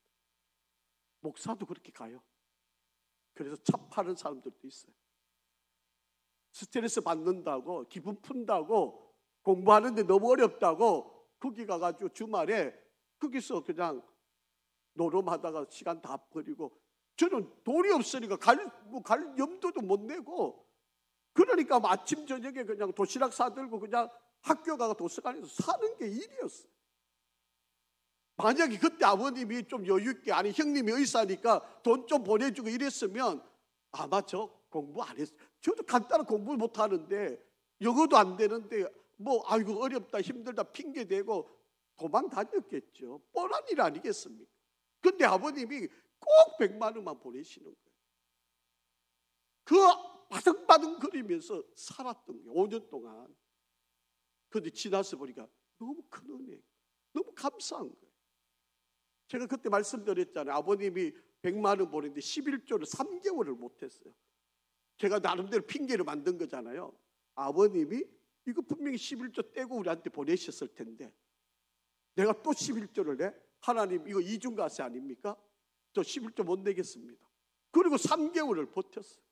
목사도 그렇게 가요. 그래서 차 파는 사람들도 있어요. 스트레스 받는다고, 기분 푼다고, 공부하는데 너무 어렵다고 거기 가가지고 주말에 거기서 그냥 노름하다가 시간 다 버리고, 저는 돈이 없으니까 갈 염도도 못 내고, 그러니까 아침 저녁에 그냥 도시락 사들고 그냥 학교 가서 도서관에서 사는 게 일이었어요. 만약에 그때 아버님이 좀 여유 있게, 아니 형님이 의사니까 돈 좀 보내주고 이랬으면 아마 저 공부 안 했어요. 저도 간단한 공부를 못 하는데 영어도 안 되는데 뭐 아이고 어렵다 힘들다 핑계 대고 도망 다녔겠죠. 뻔한 일 아니겠습니까? 근데 아버님이 꼭 100만 원만 보내시는 거예요. 그 바등바등 거리면서 살았던 게 5년 동안. 그런데 지나서 보니까 너무 큰 은혜, 너무 감사한 거예요. 제가 그때 말씀드렸잖아요. 아버님이 100만 원 보냈는데 11조를 3개월을 못했어요. 제가 나름대로 핑계를 만든 거잖아요. 아버님이 이거 분명히 11조 떼고 우리한테 보내셨을 텐데 내가 또 11조를 내? 하나님, 이거 이중과세 아닙니까? 저 11조 못 내겠습니다. 그리고 3개월을 버텼어요.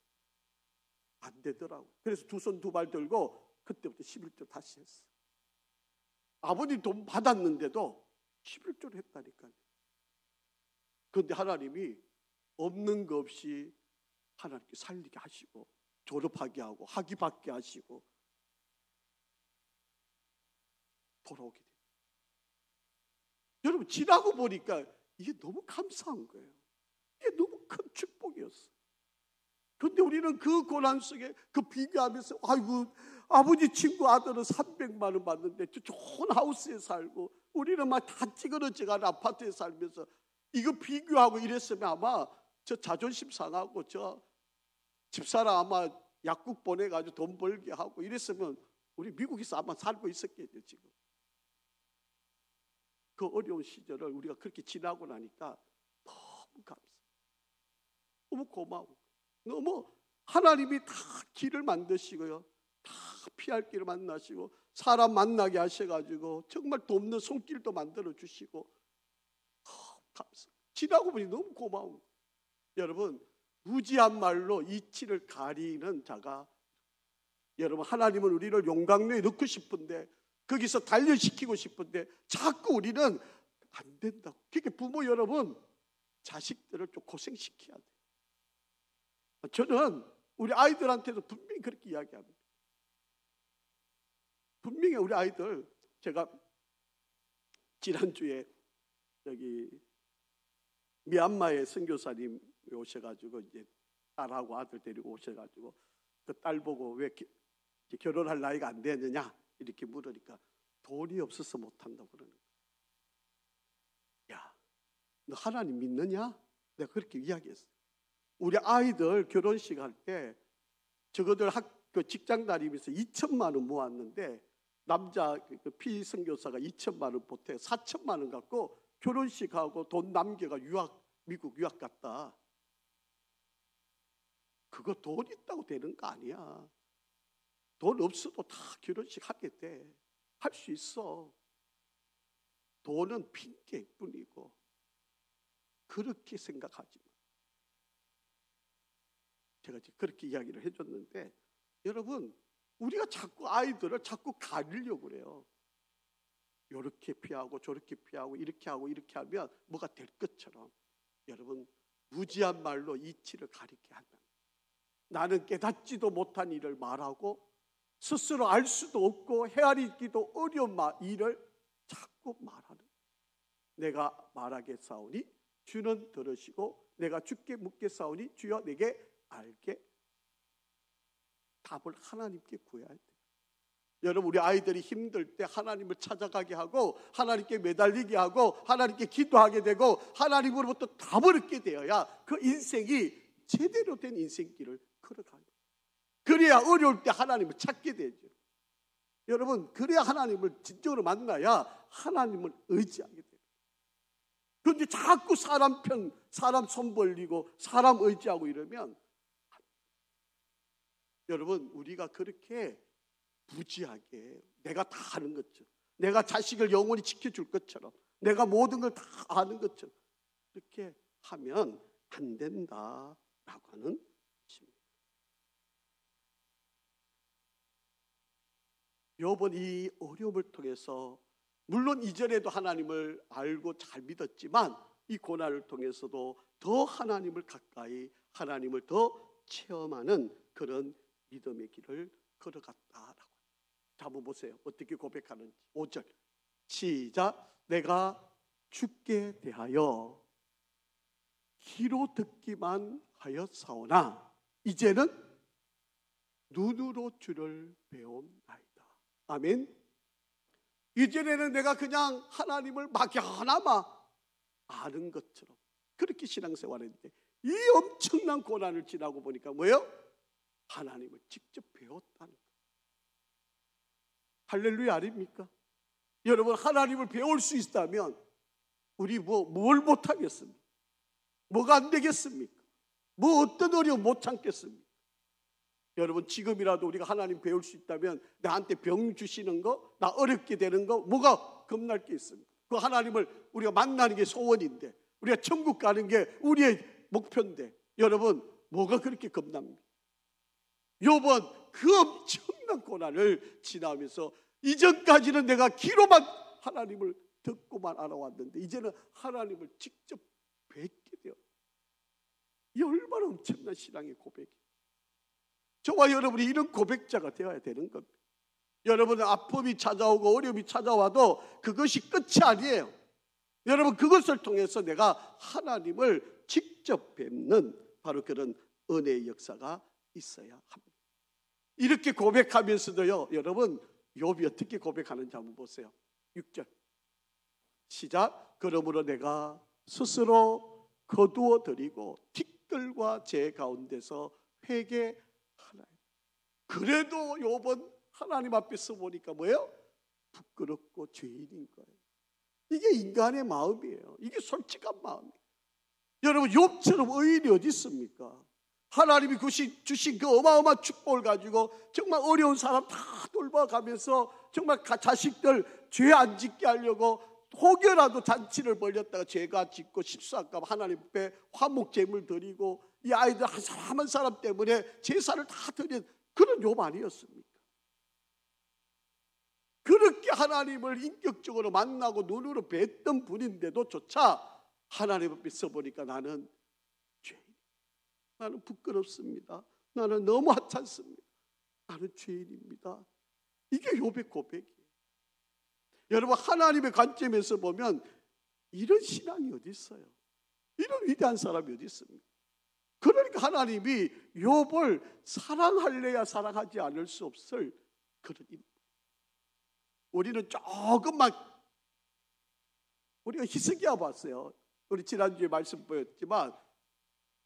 안 되더라고. 그래서 두 손 두 발 들고 그때부터 11조 다시 했어요. 아버님 돈 받았는데도 11조를 했다니까요. 그런데 하나님이 없는 거 없이 하나님께 살리게 하시고 졸업하게 하고 학위 받게 하시고 돌아오게 돼요. 여러분 지나고 보니까 이게 너무 감사한 거예요. 이게 너무 큰 축복이었어요. 그런데 우리는 그 고난 속에 그 비교하면서 아이고 아버지 친구 아들은 300만 원 받는데 저 좋은 하우스에 살고 우리는 막 다 찌그러져가는 아파트에 살면서 이거 비교하고 이랬으면 아마 저 자존심 상하고 저 집사람 아마 약국 보내가지고 돈 벌게 하고 이랬으면 우리 미국에서 아마 살고 있었겠죠. 지금 그 어려운 시절을 우리가 그렇게 지나고 나니까 너무 감사해요. 너무 고마워. 너무 하나님이 다 길을 만드시고요, 다 피할 길을 만나시고 사람 만나게 하셔가지고 정말 돕는 손길도 만들어 주시고 감사. 지나고 보니 너무 고마운. 여러분 무지한 말로 이치를 가리는 자가, 여러분 하나님은 우리를 용광로에 넣고 싶은데 거기서 단련시키고 싶은데 자꾸 우리는 안 된다고. 그러니까 부모 여러분 자식들을 좀 고생시켜야 돼요. 저는 우리 아이들한테도 분명히 그렇게 이야기합니다. 분명히 우리 아이들, 제가 지난주에 여기 미얀마의 선교사님 오셔가지고 이제 딸하고 아들 데리고 오셔가지고 그 딸 보고 왜 결혼할 나이가 안 되느냐 이렇게 물으니까 돈이 없어서 못한다고 그러는 거야. 야, 너 하나님 믿느냐? 내가 그렇게 이야기했어. 우리 아이들 결혼식 할 때 저거들 그 직장 다니면서 2천만 원 모았는데 남자 그 피선교사가 2천만 원 보태 4천만 원 갖고 결혼식하고 돈 남겨가 미국 유학 갔다. 그거 돈 있다고 되는 거 아니야. 돈 없어도 다 결혼식 하게 돼. 할 수 있어. 돈은 핑계뿐이고 그렇게 생각하지 마. 제가 그렇게 이야기를 해줬는데 여러분 우리가 자꾸 아이들을 자꾸 가리려고 그래요. 이렇게 피하고 저렇게 피하고 이렇게 하고 이렇게 하면 뭐가 될 것처럼. 여러분 무지한 말로 이치를 가리게 한다. 나는 깨닫지도 못한 일을 말하고 스스로 알 수도 없고 헤아리기도 어려운 일을 자꾸 말하는. 내가 말하겠사오니 주는 들으시고 내가 주께 묻겠사오니 주여 내게 알게. 답을 하나님께 구해야 돼. 여러분 우리 아이들이 힘들 때 하나님을 찾아가게 하고 하나님께 매달리게 하고 하나님께 기도하게 되고 하나님으로부터 답을 얻게 되어야 그 인생이 제대로 된 인생길을 걸어가요. 그래야 어려울 때 하나님을 찾게 되죠. 여러분 그래야 하나님을 진정으로 만나야 하나님을 의지하게 돼요. 그런데 자꾸 사람 편, 사람 손 벌리고 사람 의지하고 이러면 여러분 우리가 그렇게 무지하게 내가 다 아는 것처럼, 내가 자식을 영원히 지켜줄 것처럼, 내가 모든 걸 다 아는 것처럼 그렇게 하면 안 된다라고 하는 것입니다. 요번 이 어려움을 통해서 물론 이전에도 하나님을 알고 잘 믿었지만 이 고난을 통해서도 더 하나님을 가까이, 하나님을 더 체험하는 그런 믿음의 길을 걸어갔다라고. 자, 한번 보세요. 어떻게 고백하는지. 5절 시작. 내가 주께 대하여 귀로 듣기만 하였사오나 이제는 눈으로 주를 배움나이다. 아멘. 이전에는 내가 그냥 하나님을 막연하마 아는 것처럼 그렇게 신앙생활했는데 이 엄청난 고난을 지나고 보니까 뭐예요? 하나님을 직접 배웠다는 거예요. 할렐루야 아닙니까? 여러분 하나님을 배울 수 있다면 우리 뭘 못하겠습니까? 뭐가 안 되겠습니까? 뭐 어떤 어려움 못 참겠습니까? 여러분 지금이라도 우리가 하나님 배울 수 있다면 나한테 병 주시는 거, 나 어렵게 되는 거 뭐가 겁날 게 있습니까? 그 하나님을 우리가 만나는 게 소원인데 우리가 천국 가는 게 우리의 목표인데 여러분 뭐가 그렇게 겁납니까? 욥은 그 엄청난 고난을 지나면서 이전까지는 내가 귀로만 하나님을 듣고만 알아왔는데 이제는 하나님을 직접 뵙게 되어 이 얼마나 엄청난 신앙의 고백이에요. 저와 여러분이 이런 고백자가 되어야 되는 겁니다. 여러분은 아픔이 찾아오고 어려움이 찾아와도 그것이 끝이 아니에요. 여러분 그것을 통해서 내가 하나님을 직접 뵙는 바로 그런 은혜의 역사가 있어야 합니다. 이렇게 고백하면서도요, 여러분 욥이 어떻게 고백하는지 한번 보세요. 6절 시작. 그러므로 내가 스스로 거두어 드리고 티끌과 제 가운데서 회개하나이다. 그래도 욥은 하나님 앞에서 보니까 뭐예요? 부끄럽고 죄인인 거예요. 이게 인간의 마음이에요. 이게 솔직한 마음이에요. 여러분 욥처럼 의인이 어디 있습니까? 하나님이 주신 그 어마어마한 축복을 가지고 정말 어려운 사람 다 돌봐가면서 정말 자식들 죄 안 짓게 하려고 혹여라도 잔치를 벌였다가 죄가 짓고 실수할까 봐 하나님 앞에 화목 제물 드리고 이 아이들 한 사람 한 사람 때문에 제사를 다 드린 그런 욥 아니었습니까? 그렇게 하나님을 인격적으로 만나고 눈으로 뵀던 분인데도 조차 하나님 앞에 서보니까 나는 죄인, 나는 부끄럽습니다, 나는 너무 하찮습니다, 나는 죄인입니다. 이게 욥의 고백이에요. 여러분 하나님의 관점에서 보면 이런 신앙이 어디 있어요? 이런 위대한 사람이 어디 있습니까? 그러니까 하나님이 욥을 사랑할래야 사랑하지 않을 수 없을 그런 인물. 우리는 조금만 우리가 히스기야 봤어요. 우리 지난주에 말씀 보였지만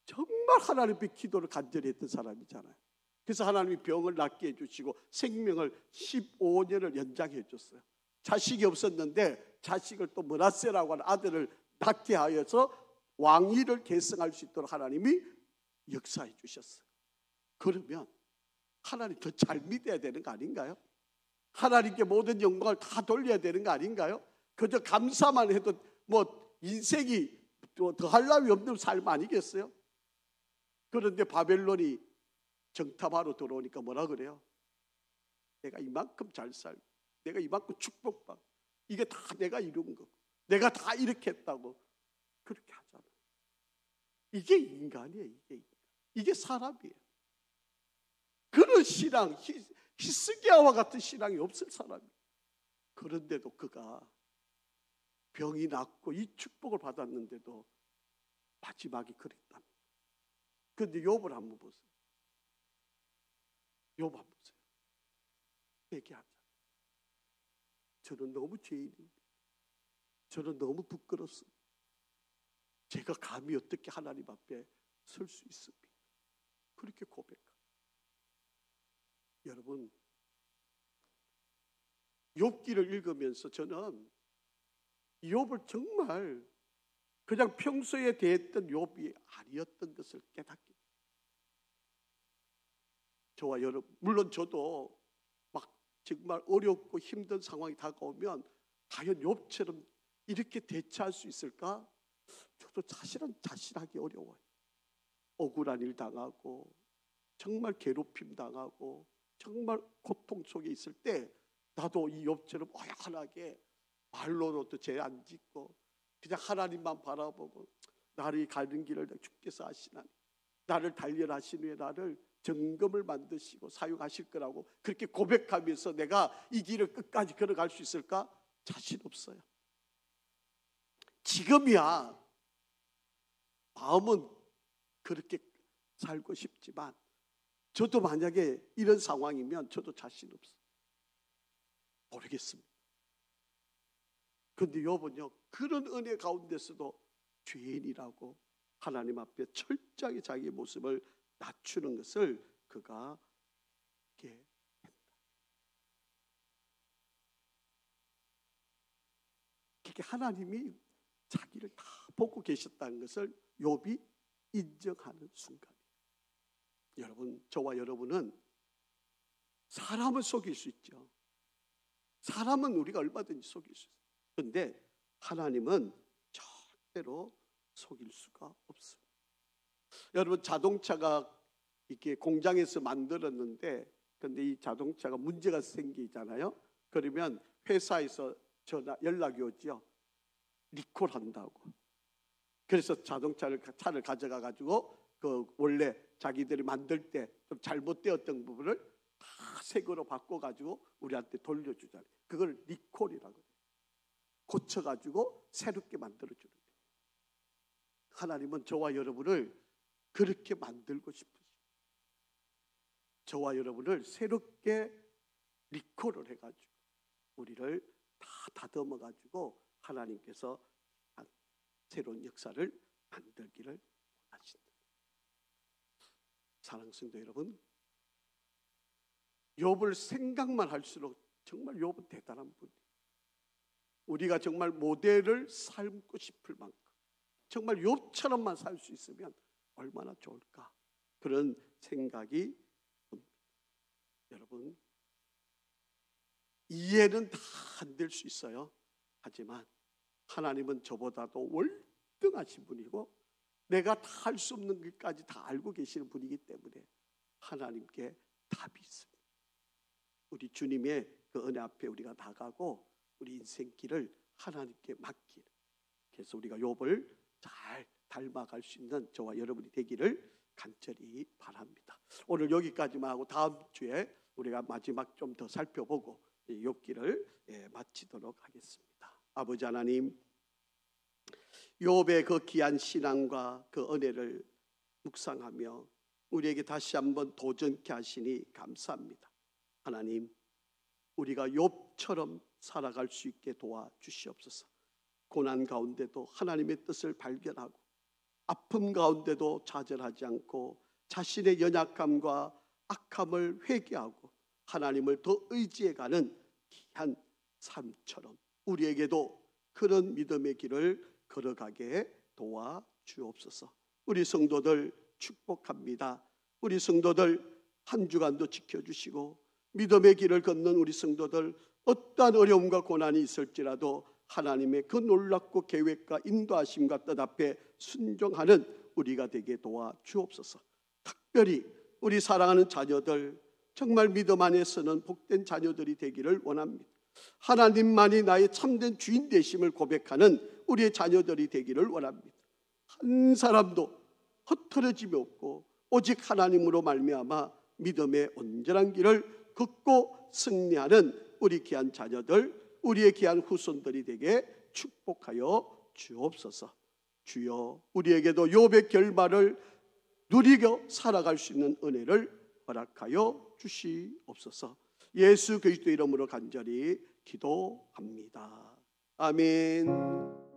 정말 하나님 앞에 기도를 간절히 했던 사람이잖아요. 그래서 하나님이 병을 낫게 해주시고 생명을 15년을 연장해 줬어요. 자식이 없었는데 자식을 또 므낫세라고 하는 아들을 낳게 하여서 왕위를 계승할 수 있도록 하나님이 역사해 주셨어요. 그러면 하나님 더 잘 믿어야 되는 거 아닌가요? 하나님께 모든 영광을 다 돌려야 되는 거 아닌가요? 그저 감사만 해도 뭐 인생이 더 할 나위 없는 삶 아니겠어요? 그런데 바벨론이 정탐하러 들어오니까 뭐라 그래요? 내가 이만큼 잘 살고 내가 이만큼 축복받고 이게 다 내가 이룬 거고 내가 다 이렇게 했다고 그렇게 하잖아요. 이게 인간이에요. 이게 사람이에요. 그런 신앙, 히스기야와 같은 신앙이 없을 사람이에요. 그런데도 그가 병이 낫고 이 축복을 받았는데도 마지막이 그랬답니다. 그런데 욥을 한번 보세요. 욥 한번 보세요. 회개하자. 저는 너무 죄인입니다. 저는 너무 부끄럽습니다. 제가 감히 어떻게 하나님 앞에 설 수 있습니까? 그렇게 고백합니다. 여러분 욥기를 읽으면서 저는 욥을 정말 그냥 평소에 대했던 욥이 아니었던 것을 깨닫게 됩니다. 저와 여러분 물론 저도 막 정말 어렵고 힘든 상황이 다가오면 과연 욥처럼 이렇게 대처할 수 있을까? 저도 사실은 자신하기 어려워요. 억울한 일 당하고 정말 괴롭힘 당하고 정말 고통 속에 있을 때 나도 이 욥처럼 어연하게 말로도 죄 안 짓고 그냥 하나님만 바라보고 나를 가는 길을 주께서 아시나니 나를 단련하신 후에 나를 정금을 만드시고 사용하실 거라고 그렇게 고백하면서 내가 이 길을 끝까지 걸어갈 수 있을까? 자신 없어요. 지금이야 마음은 그렇게 살고 싶지만 저도 만약에 이런 상황이면 저도 자신 없어요. 모르겠습니다. 그런데 욥은요 그런 은혜 가운데서도 죄인이라고 하나님 앞에 철저하게 자기의 모습을 낮추는 것을 그가 하게 했다. 그게 하나님이 자기를 다 보고 계셨다는 것을 욥이 인정하는 순간이에요. 여러분 저와 여러분은 사람을 속일 수 있죠. 사람은 우리가 얼마든지 속일 수 있어요. 그런데 하나님은 절대로 속일 수가 없습니다. 여러분, 자동차가 이렇게 공장에서 만들었는데 근데 이 자동차가 문제가 생기잖아요. 그러면 회사에서 연락이 오죠. 리콜한다고. 그래서 차를 가져가 가지고 그 원래 자기들이 만들 때 좀 잘못되었던 부분을 다 새 거로 바꿔 가지고 우리한테 돌려주잖아요. 그걸 리콜이라고 해요. 고쳐 가지고 새롭게 만들어 주는 거예요. 하나님은 저와 여러분을 그렇게 만들고 싶으시고 저와 여러분을 새롭게 리콜을 해가지고 우리를 다 다듬어 가지고 하나님께서 새로운 역사를 만들기를 원하신다. 사랑하는 성도 여러분, 욥을 생각만 할수록 정말 욥은 대단한 분이에요. 우리가 정말 모델을 삼고 싶을 만큼 정말 욥처럼만 살 수 있으면 얼마나 좋을까, 그런 생각이 듭니다. 여러분, 이해는 다 안 될 수 있어요. 하지만 하나님은 저보다도 월등하신 분이고 내가 다 할 수 없는 것까지 다 알고 계시는 분이기 때문에 하나님께 답이 있습니다. 우리 주님의 그 은혜 앞에 우리가 나가고 우리 인생길을 하나님께 맡기는, 그래서 우리가 욥을 잘 닮아갈 수 있는 저와 여러분이 되기를 간절히 바랍니다. 오늘 여기까지만 하고 다음 주에 우리가 마지막 좀 더 살펴보고 욥기를 마치도록 하겠습니다. 아버지 하나님, 욥의 그 귀한 신앙과 그 은혜를 묵상하며 우리에게 다시 한번 도전케 하시니 감사합니다. 하나님, 우리가 욥처럼 살아갈 수 있게 도와주시옵소서. 고난 가운데도 하나님의 뜻을 발견하고 아픔 가운데도 좌절하지 않고 자신의 연약함과 악함을 회개하고 하나님을 더 의지해가는 귀한 삶처럼 우리에게도 그런 믿음의 길을 걸어가게 도와주옵소서. 우리 성도들 축복합니다. 우리 성도들 한 주간도 지켜주시고 믿음의 길을 걷는 우리 성도들 어떠한 어려움과 고난이 있을지라도 하나님의 그 놀랍고 계획과 인도하심과 뜻 앞에 순종하는 우리가 되게 도와주옵소서. 특별히 우리 사랑하는 자녀들, 정말 믿음 안에서는 복된 자녀들이 되기를 원합니다. 하나님만이 나의 참된 주인 되심을 고백하는 우리의 자녀들이 되기를 원합니다. 한 사람도 흩어짐이 없고 오직 하나님으로 말미암아 믿음의 온전한 길을 걷고 승리하는 우리 귀한 자녀들, 우리의 귀한 후손들이 되게 축복하여 주옵소서. 주여, 우리에게도 욥의 결말을 누리며 살아갈 수 있는 은혜를 허락하여 주시옵소서. 예수 그리스도 이름으로 간절히 기도합니다. 아멘.